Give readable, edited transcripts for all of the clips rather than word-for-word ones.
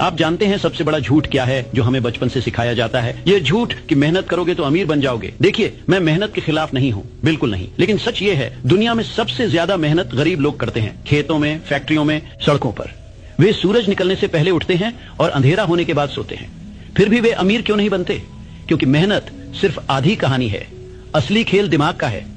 आप जानते हैं सबसे बड़ा झूठ क्या है जो हमें बचपन से सिखाया जाता है? ये झूठ कि मेहनत करोगे तो अमीर बन जाओगे। देखिए, मैं मेहनत के खिलाफ नहीं हूँ, बिल्कुल नहीं, लेकिन सच ये है दुनिया में सबसे ज्यादा मेहनत गरीब लोग करते हैं। खेतों में, फैक्ट्रियों में, सड़कों पर। वे सूरज निकलने से पहले उठते हैं और अंधेरा होने के बाद सोते हैं। फिर भी वे अमीर क्यों नहीं बनते? क्योंकि मेहनत सिर्फ आधी कहानी है, असली खेल दिमाग का है।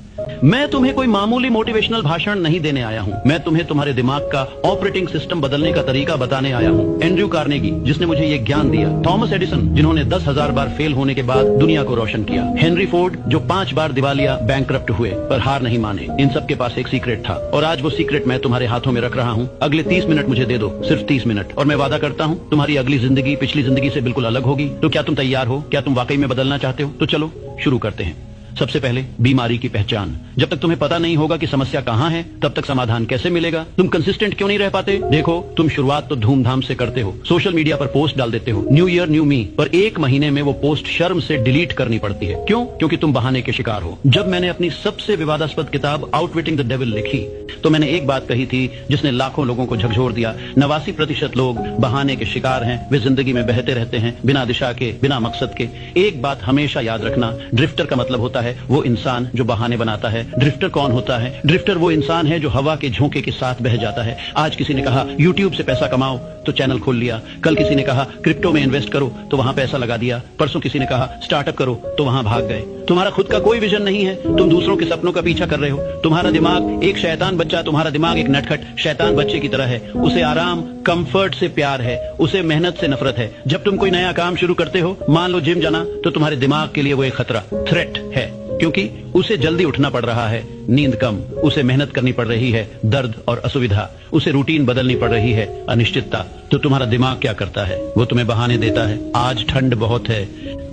मैं तुम्हें कोई मामूली मोटिवेशनल भाषण नहीं देने आया हूँ, मैं तुम्हें तुम्हारे दिमाग का ऑपरेटिंग सिस्टम बदलने का तरीका बताने आया हूँ। एंड्रयू कार्नेगी, जिसने मुझे ये ज्ञान दिया, थॉमस एडिसन, जिन्होंने 10,000 बार फेल होने के बाद दुनिया को रोशन किया, हेनरी फोर्ड, जो 5 बार दिवालिया बैंकरप्ट हुए पर हार नहीं माने। इन सब के पास एक सीक्रेट था और आज वो सीक्रेट मैं तुम्हारे हाथों में रख रहा हूँ। अगले 30 मिनट मुझे दे दो, सिर्फ 30 मिनट, और मैं वादा करता हूँ तुम्हारी अगली जिंदगी पिछली जिंदगी से बिल्कुल अलग होगी। तो क्या तुम तैयार हो? क्या तुम वाकई में बदलना चाहते हो? तो चलो शुरू करते हैं। सबसे पहले बीमारी की पहचान। जब तक तुम्हें पता नहीं होगा कि समस्या कहाँ है, तब तक समाधान कैसे मिलेगा? तुम कंसिस्टेंट क्यों नहीं रह पाते? देखो, तुम शुरुआत तो धूमधाम से करते हो, सोशल मीडिया पर पोस्ट डाल देते हो, न्यू ईयर न्यू मी, पर 1 महीने में वो पोस्ट शर्म से डिलीट करनी पड़ती है। क्यों? क्योंकि तुम बहाने के शिकार हो। जब मैंने अपनी सबसे विवादास्पद किताब आउटविटिंग द डेविल लिखी, तो मैंने एक बात कही थी जिसने लाखों लोगों को झकझोर दिया। 89% लोग बहाने के शिकार हैं। वे जिंदगी में बहते रहते हैं, बिना दिशा के, बिना मकसद के। एक बात हमेशा याद रखना, ड्रिफ्टर का मतलब होता है वो इंसान जो बहाने बनाता है। ड्रिफ्टर कौन होता है? ड्रिफ्टर वो इंसान है जो हवा के झोंके के साथ बह जाता है। आज किसी ने कहा YouTube से पैसा कमाओ, तो चैनल खोल लिया। कल किसी ने कहा क्रिप्टो में इन्वेस्ट करो, तो वहां पैसा लगा दिया। परसों किसी ने कहा स्टार्टअप करो, तो वहां भाग गए। तुम्हारा खुद का कोई विजन नहीं है, तुम दूसरों के सपनों का पीछा कर रहे हो। तुम्हारा दिमाग एक शैतान बच्चा, तुम्हारा दिमाग एक नटखट शैतान बच्चे की तरह है। उसे आराम, कंफर्ट से प्यार है, उसे मेहनत से नफरत है। जब तुम कोई नया काम शुरू करते हो, मान लो जिम जाना, तो तुम्हारे दिमाग के लिए वो एक खतरा, थ्रेट है, क्योंकि उसे जल्दी उठना पड़ रहा है, नींद कम, उसे मेहनत करनी पड़ रही है, दर्द और असुविधा, उसे रूटीन बदलनी पड़ रही है, अनिश्चितता। तो तुम्हारा दिमाग क्या करता है? वो तुम्हें बहाने देता है। आज ठंड बहुत है,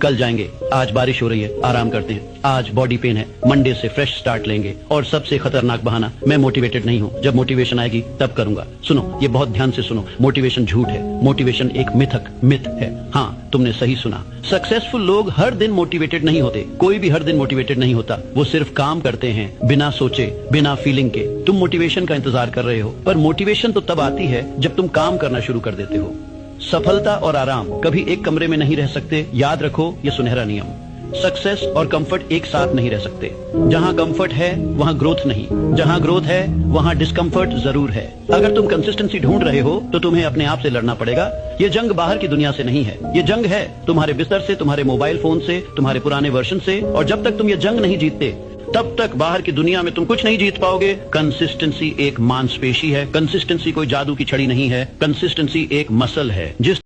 कल जाएंगे। आज बारिश हो रही है, आराम करते हैं। आज बॉडी पेन है, मंडे से फ्रेश स्टार्ट लेंगे। और सबसे खतरनाक बहाना, मैं मोटिवेटेड नहीं हूँ, जब मोटिवेशन आएगी तब करूंगा। सुनो, ये बहुत ध्यान से सुनो, मोटिवेशन झूठ है। मोटिवेशन एक मिथ है। हाँ, तुमने सही सुना। सक्सेसफुल लोग हर दिन मोटिवेटेड नहीं होते। कोई भी हर दिन मोटिवेटेड नहीं होता। वो सिर्फ काम करते हैं, बिना सोचे, बिना फीलिंग के। तुम मोटिवेशन का इंतजार कर रहे हो, पर मोटिवेशन तो तब आती है जब तुम काम करना शुरू कर देते हो। सफलता और आराम कभी एक कमरे में नहीं रह सकते। याद रखो ये सुनहरा नियम। सक्सेस और कंफर्ट एक साथ नहीं रह सकते। जहां कंफर्ट है वहां ग्रोथ नहीं, जहां ग्रोथ है वहां डिस्कंफर्ट जरूर है। अगर तुम कंसिस्टेंसी ढूंढ रहे हो, तो तुम्हें अपने आप से लड़ना पड़ेगा। ये जंग बाहर की दुनिया से नहीं है, ये जंग है तुम्हारे बिस्तर से, तुम्हारे मोबाइल फोन से, तुम्हारे पुराने वर्जन से। और जब तक तुम ये जंग नहीं जीतते, तब तक बाहर की दुनिया में तुम कुछ नहीं जीत पाओगे। कंसिस्टेंसी एक मांसपेशी है, कंसिस्टेंसी कोई जादू की छड़ी नहीं है, कंसिस्टेंसी एक मसल है। जिस